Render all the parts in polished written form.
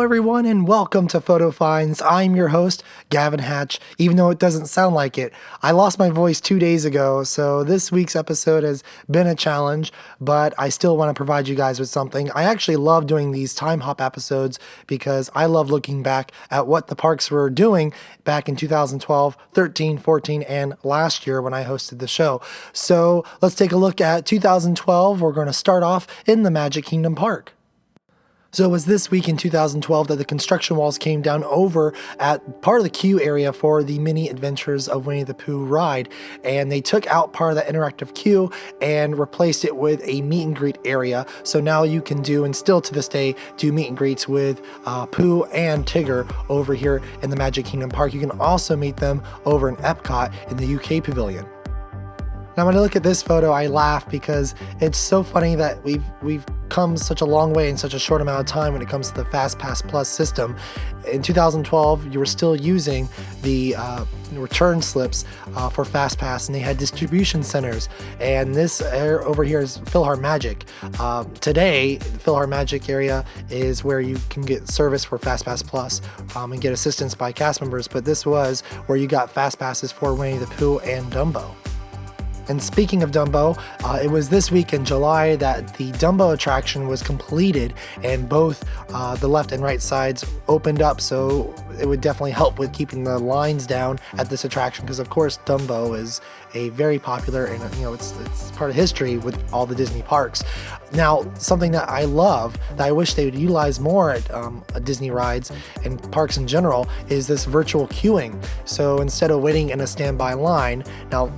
everyone, and welcome to Photo Finds. I'm your host, Gavin Hatch, even though it doesn't sound like it. I lost my voice 2 days ago, so this week's episode has been a challenge, but I still want to provide you guys with something. I actually love doing these time hop episodes because I love looking back at what the parks were doing back in 2012, 13, 14, and last year when I hosted the show. So let's take a look at 2012. We're going to start off in the Magic Kingdom Park. So it was this week in 2012 that the construction walls came down over at part of the queue area for the Mini Adventures of Winnie the Pooh ride, and they took out part of that interactive queue and replaced it with a meet and greet area. So now you can do, and still to this day, do meet and greets with Pooh and Tigger over here in the Magic Kingdom Park. You can also meet them over in Epcot in the UK Pavilion. Now, when I look at this photo, I laugh because it's so funny that we've come such a long way in such a short amount of time when it comes to the FastPass Plus system. In 2012, you were still using the return slips for FastPass, and they had distribution centers. And this over here is PhilharMagic. Today, the PhilharMagic area is where you can get service for FastPass Plus and get assistance by cast members. But this was where you got FastPasses for Winnie the Pooh and Dumbo. And speaking of Dumbo, it was this week in July that the Dumbo attraction was completed and both the left and right sides opened up, so it would definitely help with keeping the lines down at this attraction because, of course, Dumbo is a very popular and it's part of history with all the Disney parks. Now, something that I love that I wish they would utilize more at Disney rides and parks in general is this virtual queuing. So instead of waiting in a standby line, now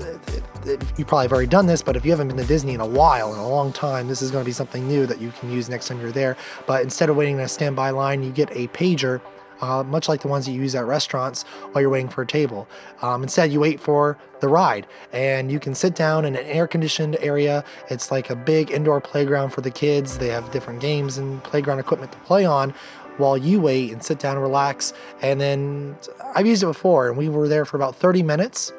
you probably have already done this, but if you haven't been to Disney in a while, in a long time, this is going to be something new that you can use next time you're there. But instead of waiting in a standby line, you get a pager, much like the ones you use at restaurants while you're waiting for a table. Instead, you wait for the ride, and you can sit down in an air-conditioned area. It's like a big indoor playground for the kids. They have different games and playground equipment to play on while you wait and sit down and relax. And then I've used it before, and we were there for about 30 minutes.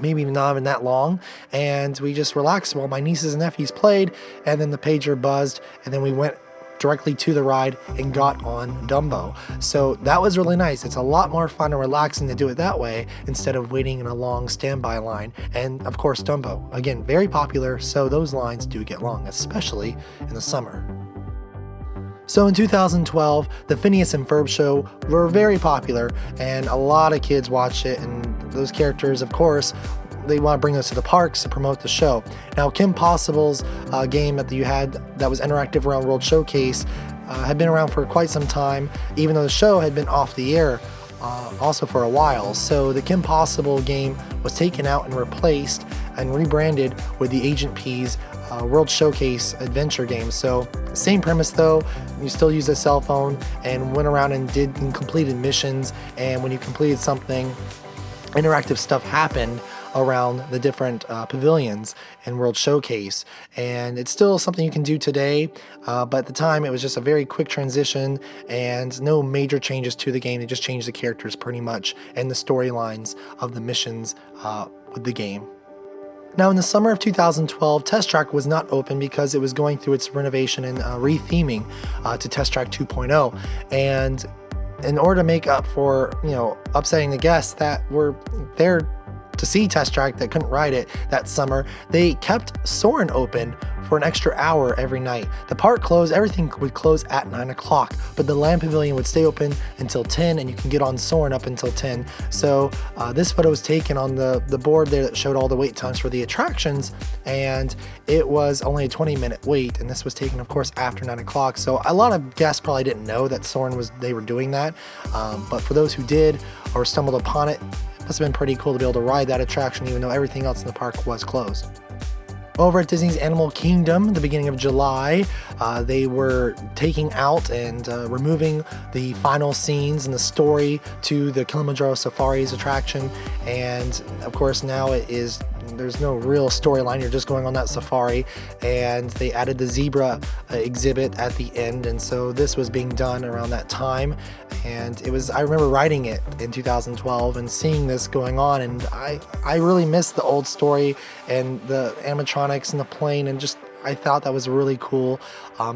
Maybe not even that long, and we just relaxed while my nieces and nephews played, and then the pager buzzed, and then we went directly to the ride and got on Dumbo. So that was really nice. It's a lot more fun and relaxing to do it that way instead of waiting in a long standby line. And of course, Dumbo, again, very popular, so those lines do get long, especially in the summer. So in 2012, the Phineas and Ferb show were very popular, and a lot of kids watched it, and those characters, of course, they want to bring those to the parks to promote the show. Now, Kim Possible's game that you had that was interactive around World Showcase had been around for quite some time, even though the show had been off the air also for a while. So the Kim Possible game was taken out and replaced and rebranded with the Agent P's World Showcase adventure game. So same premise though, you still use a cell phone and went around and did and completed missions, and when you completed something, interactive stuff happened around the different pavilions in World Showcase, and it's still something you can do today, but at the time it was just a very quick transition and no major changes to the game. They just changed the characters pretty much and the storylines of the missions with the game. Now, in the summer of 2012, Test Track was not open because it was going through its renovation and retheming to Test Track 2.0, and in order to make up for, upsetting the guests that were there to see Test Track that couldn't ride it that summer, they kept Soarin' open for an extra hour every night. The park closed, everything would close at 9 o'clock, but the Land Pavilion would stay open until 10, and you can get on Soarin' up until 10. So this photo was taken on the board there that showed all the wait times for the attractions, and it was only a 20-minute wait, and this was taken, of course, after 9 o'clock. So a lot of guests probably didn't know that Soarin' they were doing that, but for those who did or stumbled upon it, it must have been pretty cool to be able to ride that attraction even though everything else in the park was closed. Over at Disney's Animal Kingdom, the beginning of July, they were taking out and removing the final scenes and the story to the Kilimanjaro Safaris attraction, and of course now there's no real storyline, you're just going on that safari, and they added the zebra exhibit at the end, and so this was being done around that time, and I remember riding it in 2012 and seeing this going on, and I really missed the old story and the animatronics and the plane, and just I thought that was really cool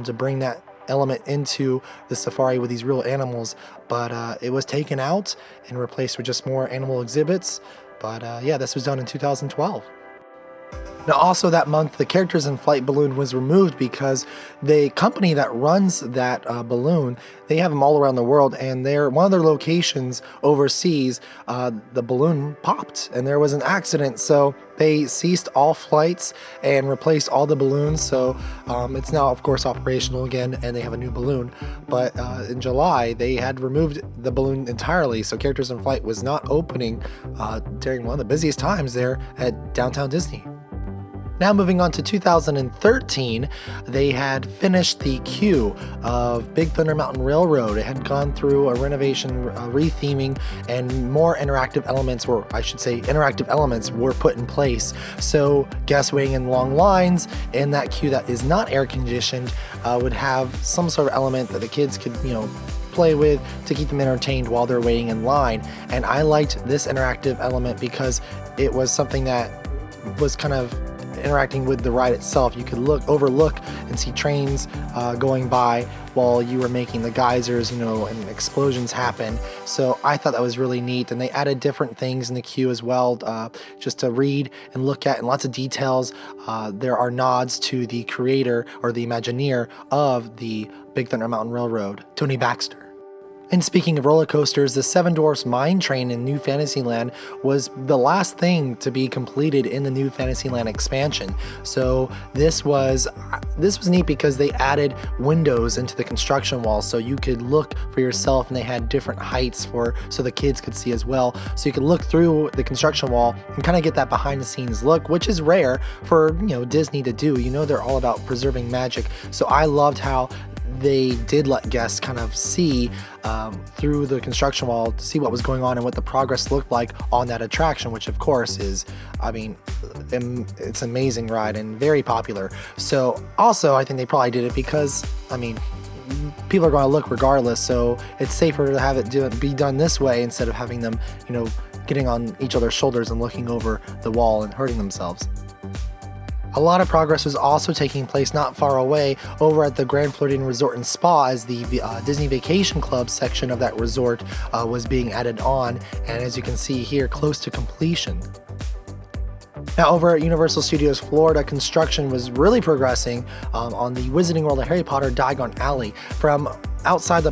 to bring that element into the safari with these real animals, but it was taken out and replaced with just more animal exhibits. But yeah, this was done in 2012. Now, also that month, the Characters in Flight balloon was removed because the company that runs that balloon, they have them all around the world, and one of their locations overseas, the balloon popped, and there was an accident, so they ceased all flights and replaced all the balloons, so it's now, of course, operational again, and they have a new balloon. But in July, they had removed the balloon entirely, so Characters in Flight was not opening during one of the busiest times there at Downtown Disney. Now moving on to 2013, they had finished the queue of Big Thunder Mountain Railroad. It had gone through a renovation, retheming, and more interactive elements, or I should say interactive elements, were put in place. So guests waiting in long lines in that queue that is not air conditioned would have some sort of element that the kids could, play with to keep them entertained while they're waiting in line. And I liked this interactive element because it was something that was kind of interacting with the ride itself. You could overlook and see trains going by while you were making the geysers, and explosions happen. So I thought that was really neat, and they added different things in the queue as well, just to read and look at, and lots of details. There are nods to the creator or the Imagineer of the Big Thunder Mountain Railroad, Tony Baxter. And speaking of roller coasters, the Seven Dwarfs Mine Train in New Fantasyland was the last thing to be completed in the New Fantasyland expansion. So this was neat because they added windows into the construction wall, so you could look for yourself, and they had different heights so the kids could see as well. So you could look through the construction wall and kind of get that behind the scenes look, which is rare for Disney to do. They're all about preserving magic. So I loved how they did let guests kind of see through the construction wall to see what was going on and what the progress looked like on that attraction, which of course is, it's an amazing ride and very popular. So also I think they probably did it because, people are going to look regardless, so it's safer to have it be done this way instead of having them, getting on each other's shoulders and looking over the wall and hurting themselves. A lot of progress was also taking place not far away over at the Grand Floridian Resort and Spa, as the Disney Vacation Club section of that resort was being added on, and as you can see here, close to completion. Now over at Universal Studios Florida, construction was really progressing on the Wizarding World of Harry Potter Diagon Alley. From outside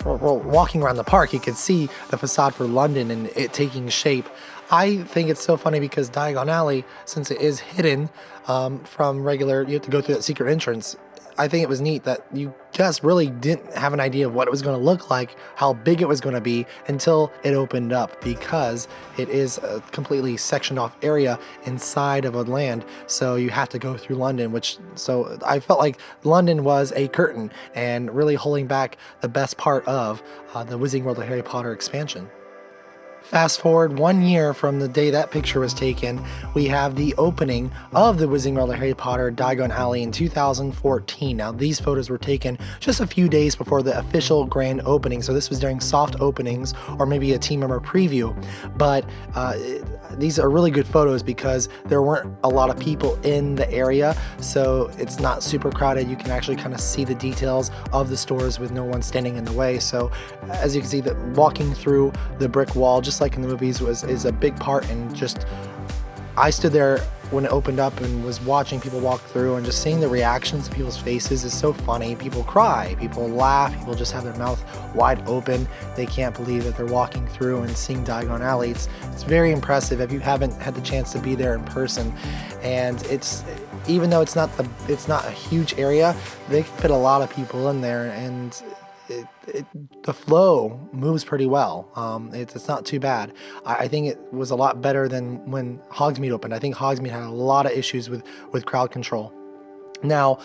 walking around the park, you could see the facade for London and it taking shape. I think it's so funny because Diagon Alley, since it is hidden from regular, you have to go through that secret entrance. I think it was neat that you just really didn't have an idea of what it was going to look like, how big it was going to be, until it opened up, because it is a completely sectioned off area inside of a land. So you have to go through London, so I felt like London was a curtain and really holding back the best part of the Wizarding World of Harry Potter expansion. Fast forward 1 year from the day that picture was taken, we have the opening of the Wizarding World of Harry Potter Diagon Alley in 2014. Now, these photos were taken just a few days before the official grand opening, so this was during soft openings or maybe a team member preview. But these are really good photos because there weren't a lot of people in the area, so it's not super crowded. You can actually kind of see the details of the stores with no one standing in the way. So as you can see, that walking through the brick wall, just like in the movies, is a big part. And just, I stood there when it opened up and was watching people walk through, and just seeing the reactions of people's faces is so funny. People cry, people laugh, people just have their mouth wide open. They can't believe that they're walking through and seeing Diagon Alley. It's very impressive if you haven't had the chance to be there in person. And even though it's not a huge area, they can fit a lot of people in there, and the flow moves pretty well. It's not too bad. I think it was a lot better than when Hogsmeade opened. I think Hogsmeade had a lot of issues with crowd control. Now,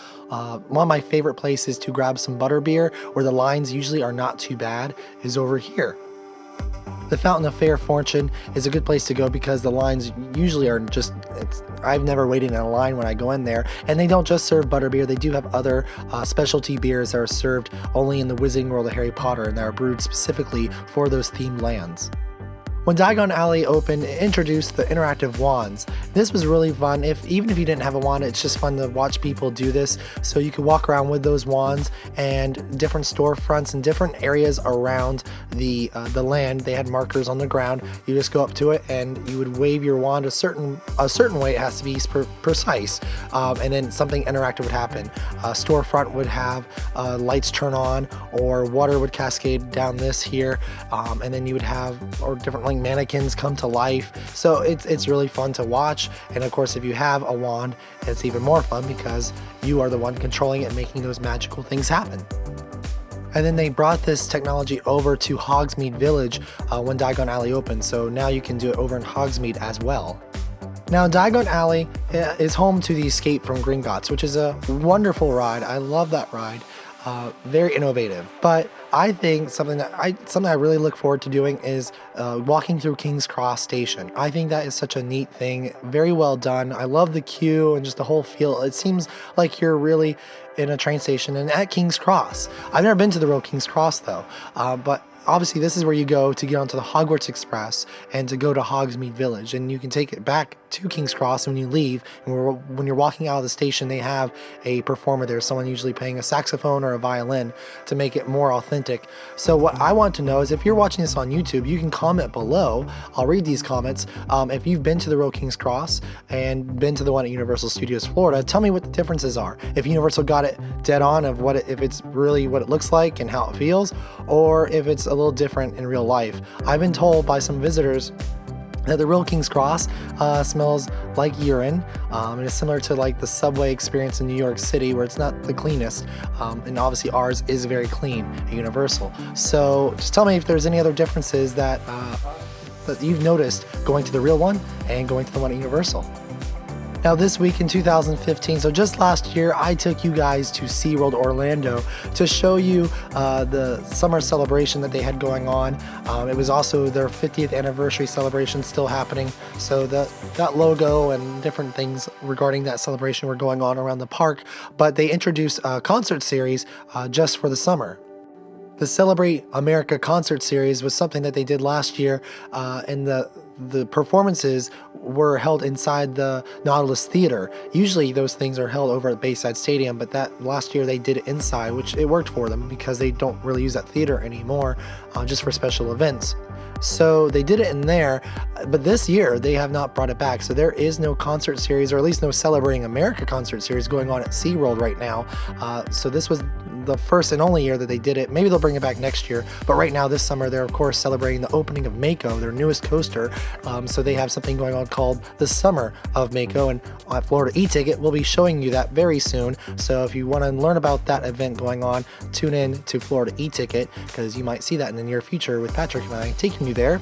one of my favorite places to grab some butterbeer, where the lines usually are not too bad, is over here. The Fountain of Fair Fortune is a good place to go because the lines usually are just, I've never waited in a line when I go in there, and they don't just serve butterbeer, they do have other specialty beers that are served only in the Wizarding World of Harry Potter, and that are brewed specifically for those themed lands. When Diagon Alley opened, it introduced the interactive wands. This was really fun. Even if you didn't have a wand, it's just fun to watch people do this. So you could walk around with those wands, and different storefronts and different areas around the land. They had markers on the ground. You just go up to it and you would wave your wand a certain way. It has to be precise, and then something interactive would happen. A storefront would have lights turn on, or water would cascade down this here, and then you would have different mannequins come to life. So it's really fun to watch. And of course, if you have a wand, it's even more fun because you are the one controlling it and making those magical things happen. And then they brought this technology over to Hogsmeade Village when Diagon Alley opened. So now you can do it over in Hogsmeade as well. Now, Diagon Alley is home to the Escape from Gringotts, which is a wonderful ride. I love that ride. Very innovative. But I think something I really look forward to doing is walking through King's Cross Station. I think that is such a neat thing. Very well done. I love the queue and just the whole feel. It seems like you're really in a train station and at King's Cross. I've never been to the real King's Cross though, but obviously this is where you go to get onto the Hogwarts Express and to go to Hogsmeade Village, and you can take it back to King's Cross when you leave. And when you're walking out of the station, they have a performer there, someone usually playing a saxophone or a violin to make it more authentic. So what I want to know is, if you're watching this on YouTube, you can comment below. I'll read these comments. If you've been to the real King's Cross and been to the one at Universal Studios Florida, tell me what the differences are. If Universal got it dead on of if it's really what it looks like and how it feels, or if it's a little different in real life. I've been told by some visitors that the real King's Cross smells like urine, and it's similar to like the subway experience in New York City, where it's not the cleanest, and obviously ours is very clean at Universal. So just tell me if there's any other differences that you've noticed going to the real one and going to the one at Universal. Now this week in 2015, so just last year, I took you guys to SeaWorld Orlando to show you the summer celebration that they had going on. It was also their 50th anniversary celebration still happening, so that logo and different things regarding that celebration were going on around the park, but they introduced a concert series just for the summer. The Celebrate America concert series was something that they did last year, and the performances were held inside the Nautilus Theater. Usually those things are held over at Bayside Stadium, but that last year they did it inside, which it worked for them because they don't really use that theater anymore, just for special events. So they did it in there, but this year they have not brought it back. So there is no concert series, or at least no Celebrating America concert series going on at SeaWorld right now. So this was the first and only year that they did it. Maybe they'll bring it back next year, but right now this summer they're of course celebrating the opening of Mako, their newest coaster. So they have something going on called the Summer of Mako, and at Florida e-ticket we'll be showing you that very soon. So if you want to learn about that event going on, tune in to Florida e-ticket, because you might see that in the near future with Patrick and I taking you there.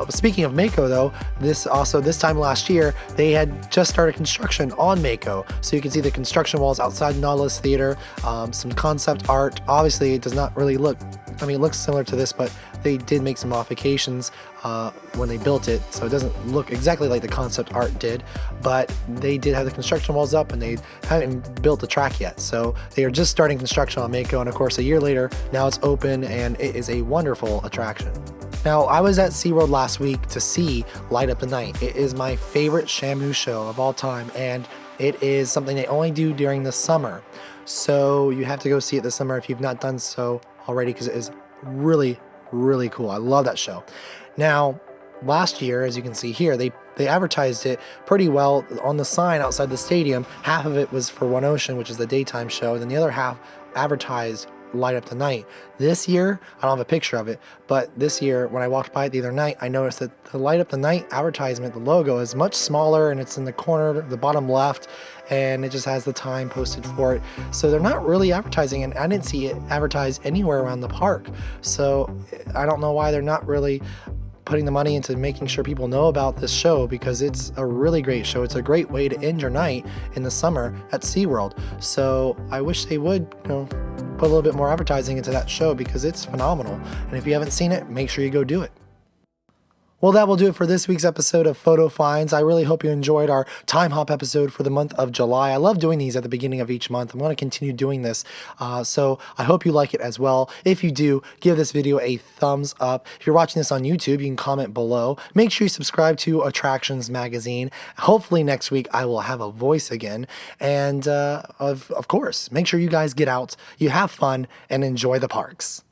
Speaking of Mako though, this time last year they had just started construction on Mako, so you can see the construction walls outside Nautilus Theater, some concept art. Obviously it does not really look, I mean, it looks similar to this, but they did make some modifications when they built it, so it doesn't look exactly like the concept art did, but they did have the construction walls up, and they haven't built the track yet. So they are just starting construction on Mako, and of course a year later now it's open, and it is a wonderful attraction. Now, I was at SeaWorld last week to see Light Up the Night. It is my favorite Shamu show of all time, and it is something they only do during the summer. So you have to go see it this summer if you've not done so already, because it is really, really cool. I love that show. Now, last year, as you can see here, they advertised it pretty well on the sign outside the stadium. Half of it was for One Ocean, which is the daytime show, and then the other half advertised Light Up the Night. This year, I don't have a picture of it, but this year when I walked by it the other night, I noticed that the Light Up the Night advertisement, the logo, is much smaller, and it's in the corner, the bottom left, and it just has the time posted for it. So they're not really advertising, and I didn't see it advertised anywhere around the park. So I don't know why they're not really putting the money into making sure people know about this show, because it's a really great show. It's a great way to end your night in the summer at SeaWorld. So I wish they would, put a little bit more advertising into that show, because it's phenomenal. And if you haven't seen it, make sure you go do it. Well, that will do it for this week's episode of Photo Finds. I really hope you enjoyed our time hop episode for the month of July. I love doing these at the beginning of each month. I'm going to continue doing this, so I hope you like it as well. If you do, give this video a thumbs up. If you're watching this on YouTube, you can comment below. Make sure you subscribe to Attractions Magazine. Hopefully next week I will have a voice again. And of course, make sure you guys get out, you have fun, and enjoy the parks.